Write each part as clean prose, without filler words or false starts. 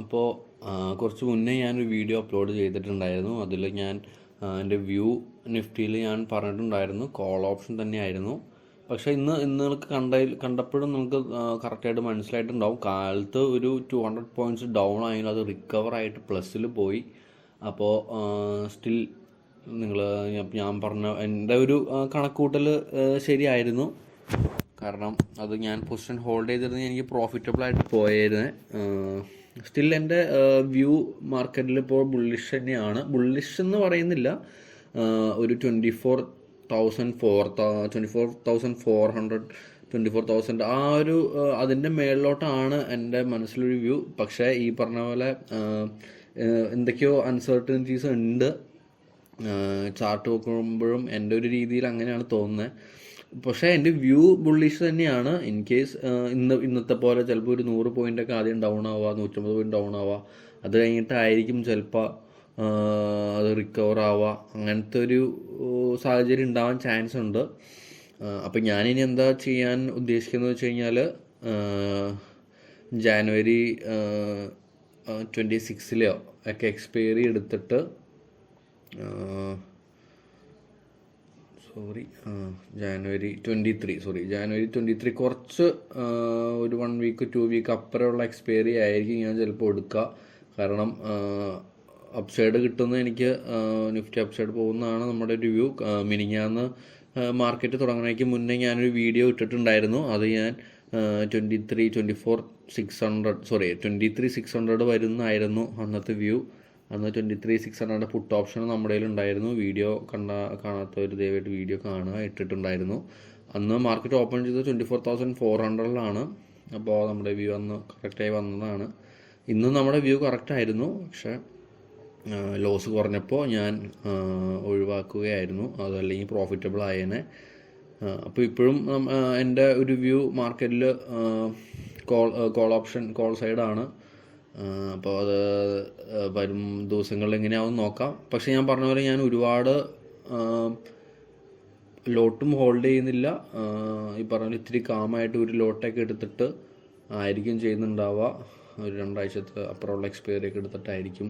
അപ്പോൾ കുറച്ച് മുന്നേ ഞാനൊരു വീഡിയോ അപ്ലോഡ് ചെയ്തിട്ടുണ്ടായിരുന്നു. അതിൽ ഞാൻ എൻ്റെ വ്യൂ നിഫ്റ്റിയിൽ ഞാൻ പറഞ്ഞിട്ടുണ്ടായിരുന്നു കോൾ ഓപ്ഷൻ തന്നെയായിരുന്നു. പക്ഷേ ഇന്ന് നിങ്ങൾക്ക് കണ്ടപ്പോഴും നിങ്ങൾക്ക് കറക്റ്റായിട്ട് മനസ്സിലായിട്ടുണ്ടാവും, കാലത്ത് ഒരു 200 പോയിൻറ്റ്സ് ഡൗൺ ആയാലും അത് റിക്കവർ ആയിട്ട് പ്ലസ്സിൽ പോയി. അപ്പോൾ സ്റ്റിൽ നിങ്ങൾ ഞാൻ പറഞ്ഞ എൻ്റെ ഒരു കണക്കൂട്ടൽ ശരിയായിരുന്നു. കാരണം അത് ഞാൻ പൊസിഷൻ ഹോൾഡ് ചെയ്തിരുന്നെങ്കിൽ എനിക്ക് പ്രോഫിറ്റബിളായിട്ട് പോയായിരുന്നു. സ്റ്റിൽ എൻ്റെ വ്യൂ മാർക്കറ്റിൽ ഇപ്പോൾ ബുള്ളിഷ് തന്നെയാണ്. ബുള്ളിഷ് എന്ന് പറയുന്നില്ല, ഒരു 24,400 ആ ഒരു അതിൻ്റെ മേളിലോട്ടാണ് എൻ്റെ മനസ്സിലൊരു വ്യൂ. പക്ഷേ ഈ പറഞ്ഞ പോലെ എന്തൊക്കെയോ അൺസർട്ടനിറ്റീസ് ഉണ്ട്. ചാർട്ട് നോക്കുമ്പോഴും എൻ്റെ ഒരു രീതിയിൽ അങ്ങനെയാണ് തോന്നുന്നത്. പക്ഷേ എൻ്റെ വ്യൂ ബുള്ളിഷ് തന്നെയാണ്. ഇൻ കേസ് ഇന്നത്തെ പോലെ ചിലപ്പോൾ ഒരു 100 പോയിൻ്റൊക്കെ ആദ്യം ഡൗൺ ആവുക, 150 പോയിൻ്റ് ഡൗൺ ആവുക, അത് കഴിഞ്ഞിട്ടായിരിക്കും ചിലപ്പോൾ അത് റിക്കവർ ആവുക. അങ്ങനത്തെ ഒരു സാഹചര്യം ഉണ്ടാവാൻ ചാൻസ് ഉണ്ട്. അപ്പം ഞാനിനി എന്താ ചെയ്യാൻ ഉദ്ദേശിക്കുന്നത് വെച്ച് കഴിഞ്ഞാൽ, ജാനുവരി 26 ഒക്കെ എക്സ്പയറി എടുത്തിട്ട് ജാനുവരി 23 കുറച്ച് ഒരു 1 വീക്ക് 2 വീക്ക് അപ്പുറമുള്ള എക്സ്പയറി ആയിരിക്കും ഞാൻ ചിലപ്പോൾ എടുക്കുക. കാരണം അപ്സൈഡ് കിട്ടുന്നത് എനിക്ക് നിഫ്റ്റി അപ്സൈഡ് പോകുന്നതാണ് നമ്മുടെ ഒരു വ്യൂ. മിനിഞ്ഞാന്ന് മാർക്കറ്റ് തുടങ്ങുന്നതിന് മുന്നേ ഞാനൊരു വീഡിയോ ഇട്ടിട്ടുണ്ടായിരുന്നു. അത് ഞാൻ 23,600 വരുന്നതായിരുന്നു അന്നത്തെ വ്യൂ. അന്ന് 23,600 പുട്ട് ഓപ്ഷൻ നമ്മുടെ കയ്യിലുണ്ടായിരുന്നു. വീഡിയോ കാണാത്തവർ ദയവായിട്ട് വീഡിയോ കാണുക, ഇട്ടിട്ടുണ്ടായിരുന്നു. അന്ന് മാർക്കറ്റ് ഓപ്പൺ ചെയ്തത് 24,400 അപ്പോൾ നമ്മുടെ വ്യൂ അന്ന് കറക്റ്റായി വന്നതാണ്. ഇന്ന് നമ്മുടെ വ്യൂ കറക്റ്റായിരുന്നു. പക്ഷേ ലോസ് കുറഞ്ഞപ്പോൾ ഞാൻ ഒഴിവാക്കുകയായിരുന്നു. അതല്ലെങ്കിൽ പ്രോഫിറ്റബിൾ ആയേനെ. അപ്പോൾ ഇപ്പോഴും എൻ്റെ ഒരു വ്യൂ മാർക്കറ്റിൽ കോൾ സൈഡാണ്. അപ്പോൾ അത് വരും ദിവസങ്ങളിൽ എങ്ങനെയാവും നോക്കാം. പക്ഷേ ഞാൻ പറഞ്ഞ പോലെ ഞാൻ ഒരുപാട് ലോട്ടും ഹോൾഡ് ചെയ്യുന്നില്ല. ഈ പറഞ്ഞ ഇത്തിരി കാമായിട്ട് ഒരു ലോട്ടൊക്കെ എടുത്തിട്ട് ആയിരിക്കും ചെയ്യുന്നുണ്ടാവുക. ഒരു 2 ആഴ്ചത്തെ അപ്പുറമുള്ള എക്സ്പയറി ഒക്കെ എടുത്തിട്ടായിരിക്കും.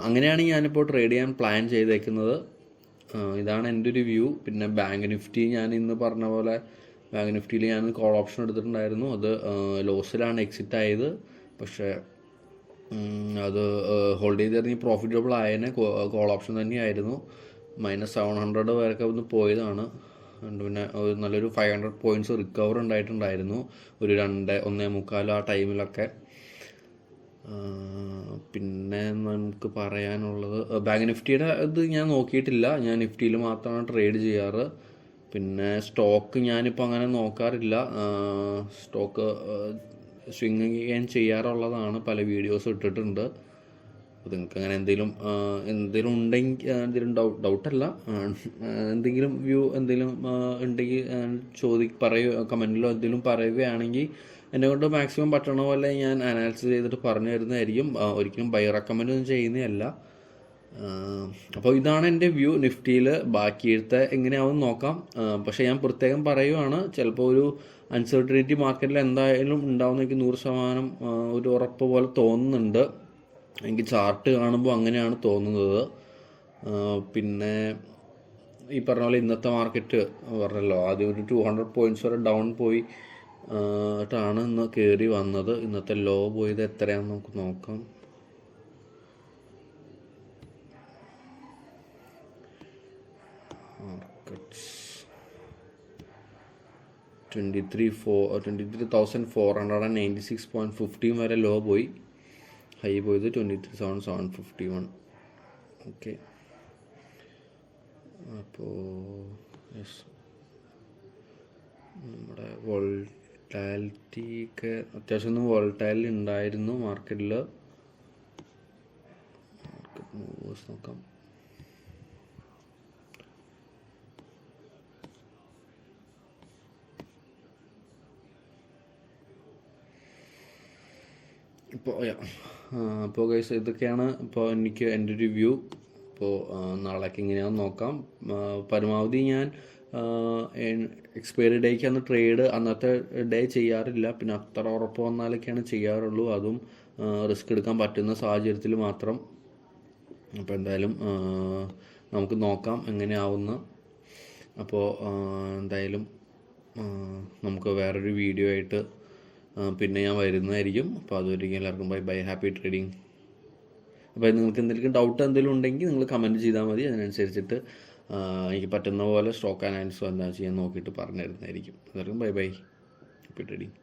അങ്ങനെയാണ് ഞാനിപ്പോൾ ട്രേഡ് ചെയ്യാൻ പ്ലാൻ ചെയ്തേക്കുന്നത്. ഇതാണ് എൻ്റെ ഒരു വ്യൂ. പിന്നെ ബാങ്ക് നിഫ്റ്റി ഞാൻ ഇന്ന് പറഞ്ഞ പോലെ ബാങ്ക് നിഫ്റ്റിയിൽ ഞാൻ കോൾ ഓപ്ഷൻ എടുത്തിട്ടുണ്ടായിരുന്നു. അത് ലോസിലാണ് എക്സിറ്റ് ആയത്. പക്ഷേ അത് ഹോൾഡ് ചെയ്തിരുന്നെങ്കിൽ പ്രോഫിറ്റബിൾ ആയതിനെ. കോൾ ഓപ്ഷൻ തന്നെയായിരുന്നു. -700 വരെയൊക്കെ ഒന്ന് പോയതാണ്. പിന്നെ നല്ലൊരു 500 പോയിൻറ്റ്സ് റിക്കവർ ഉണ്ടായിട്ടുണ്ടായിരുന്നു ഒരു 1:45 ആ ടൈമിലൊക്കെ. പിന്നെ നമുക്ക് പറയാനുള്ളത്, ബാങ്ക് നിഫ്റ്റിയുടെ ഇത് ഞാൻ നോക്കിയിട്ടില്ല. ഞാൻ നിഫ്റ്റിയിൽ മാത്രമാണ് ട്രേഡ് ചെയ്യാറ്. പിന്നെ സ്റ്റോക്ക് ഞാനിപ്പോൾ അങ്ങനെ നോക്കാറില്ല. സ്റ്റോക്ക് സ്വിങ് ചെയ്യാൻ ചെയ്യാറുള്ളതാണ്, പല വീഡിയോസ് ഇട്ടിട്ടുണ്ട്. അപ്പോൾ നിങ്ങൾക്ക് അങ്ങനെ എന്തെങ്കിലും ഉണ്ടെങ്കിൽ, എന്തെങ്കിലും ഡൗട്ടല്ല, എന്തെങ്കിലും വ്യൂ എന്തെങ്കിലും ഉണ്ടെങ്കിൽ പറയുക, കമൻറ്റിലോ എന്തെങ്കിലും പറയുകയാണെങ്കിൽ എന്നെ കൊണ്ട് മാക്സിമം പറ്റണ പോലെ ഞാൻ അനാലിസിസ് ചെയ്തിട്ട് പറഞ്ഞു തരുന്നതായിരിക്കും. ഒരിക്കലും ബൈ റെക്കമെൻഡ് ഒന്നും ചെയ്യുന്നതല്ല. അപ്പോൾ ഇതാണ് എൻ്റെ വ്യൂ നിഫ്റ്റിയിൽ. ബാക്കിയത്തെ എങ്ങനെയാവും നോക്കാം. പക്ഷേ ഞാൻ പ്രത്യേകം പറയുവാണ്, ചിലപ്പോൾ ഒരു അൺസർട്ടനിറ്റി മാർക്കറ്റിൽ എന്തായാലും ഉണ്ടാവുന്ന എനിക്ക് 100% ഒരു ഉറപ്പ് പോലെ തോന്നുന്നുണ്ട്. എനിക്ക് ചാർട്ട് കാണുമ്പോൾ അങ്ങനെയാണ് തോന്നുന്നത്. പിന്നെ ഈ പറഞ്ഞ പോലെ ഇന്നത്തെ മാർക്കറ്റ് പറഞ്ഞല്ലോ, ആദ്യം ഒരു 200 പോയിൻറ്റ്സ് വരെ ഡൗൺ പോയി ാണ് ഇന്ന് കയറി വന്നത്. ഇന്നത്തെ ലോ പോയത് എത്രയാണെന്ന് നമുക്ക് നോക്കാം. മാർക്കറ്റ്സ് 23,496.15 വരെ ലോ പോയി. ഹൈ പോയത് 23,751. ഓക്കെ. അപ്പോൾ നമ്മുടെ വോൾട്ടാലിറ്റി ഒക്കെ അത്യാവശ്യം ഒന്ന് വോൾട്ടൈൽ ഉണ്ടായിരുന്നു മാർക്കറ്റിൽ. മാർക്കറ്റ് മൂവേഴ്സ് നോക്കാം. അപ്പോൾ ഗൈസ്, ഇതൊക്കെയാണ് ഇപ്പോൾ എനിക്ക് എൻ്റെ ഒരു വ്യൂ. അപ്പോൾ നാളേക്ക് എങ്ങനെയാണെന്ന് നോക്കാം. പരമാവധി ഞാൻ എക്സ്പയറി ഡേക്ക് അന്ന് ട്രേഡ് അന്നത്തെ ഡേ ചെയ്യാറില്ല. പിന്നെ അത്ര ഉറപ്പ് വന്നാലൊക്കെയാണ് ചെയ്യാറുള്ളൂ. അതും റിസ്ക് എടുക്കാൻ പറ്റുന്ന സാഹചര്യത്തിൽ മാത്രം. അപ്പോൾ എന്തായാലും നമുക്ക് നോക്കാം എങ്ങനെയാവുന്ന. അപ്പോൾ എന്തായാലും നമുക്ക് വേറൊരു വീഡിയോ ആയിട്ട് പിന്നെ ഞാൻ വരുന്നതായിരിക്കും. അപ്പോൾ അതുവരെയും എല്ലാവർക്കും ബൈ, ഹാപ്പി ട്രേഡിങ്. അപ്പോൾ നിങ്ങൾക്ക് എന്തെങ്കിലും ഡൗട്ട് എന്തെങ്കിലും ഉണ്ടെങ്കിൽ നിങ്ങൾ കമൻറ്റ് ചെയ്താൽ മതി. അതിനനുസരിച്ചിട്ട് എനിക്ക് പറ്റുന്ന പോലെ സ്റ്റോക്ക് അനാലിസിസ് എന്താ ചെയ്യാൻ നോക്കിയിട്ട് പറഞ്ഞു തരുന്നതായിരിക്കും. എല്ലാവർക്കും ബൈ, ഹാപ്പി ട്രേഡിങ്.